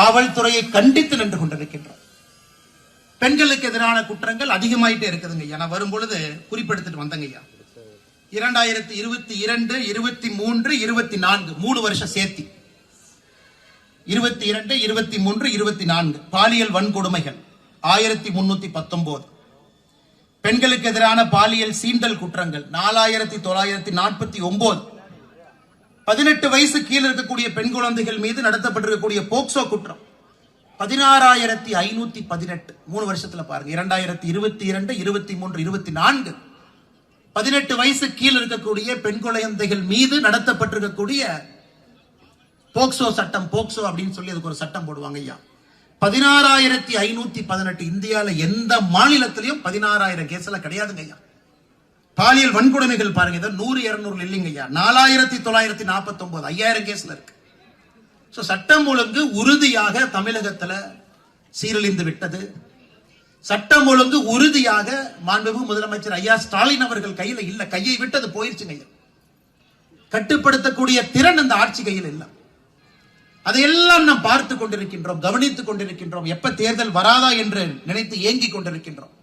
காவல்துறையை கண்டித்து நின்று கொண்டிருக்கின்றோம். பெண்களுக்கு எதிரான குற்றங்கள் அதிகமாயிட்டே இருக்குதுங்க ஐயா. நான் வரும்பொழுது குறிப்பெடுத்துட்டு வந்தங்க ஐயா. 2022, 23, 24 3 வருஷம் சேர்த்தி 22, 23, 24 பாலியல் வன்கொடுமைகள் 1319. பெண்களுக்கு எதிரான பாலியல் சீண்டல் குற்றங்கள் 4949. 18 வயசு கீழே இருக்கக்கூடிய பெண் குழந்தைகள் மீது நடத்தப்பட்டிருக்கக்கூடிய போக்சோ குற்றம் 16,518. 3 வருஷத்துல பாருங்க. 2022, 23, 24 18 வயசு கீழே இருக்கக்கூடிய பெண் குழந்தைகள் மீது நடத்தப்பட்டிருக்கக்கூடிய போக்சோ சட்டம், போக்சோ அப்படின்னு சொல்லி அதுக்கு ஒரு சட்டம் போடுவாங்க ஐயா. 16,518. இந்தியால எந்த மாநிலத்திலையும் 16,000 கேஸ்ல கிடையாதுங்க ஐயா. பாலியல் வன்கொடுமைகள் பாருங்க, 100, 200 இல்லைங்க ஐயா. 4,949 5000 கேஸ்ல இருக்கு. சட்டம் ஒழுங்கு உறுதியாக தமிழகத்துல சீரழிந்து விட்டது. சட்டம் ஒழுங்கு உறுதியாக மாண்புமிகு முதலமைச்சர் ஐயா ஸ்டாலின் அவர்கள் கையில இல்ல. கையை விட்டது போயிருச்சுங்க ஐயா. கட்டுப்படுத்தக்கூடிய திறன் அந்த ஆட்சி கையில் இல்ல. அதையெல்லாம் நாம் பார்த்து கொண்டிருக்கின்றோம், கவனித்துக் கொண்டிருக்கின்றோம். எப்ப தேர்தல் வராதா என்று நினைத்து ஏங்கிக் கொண்டிருக்கின்றோம்.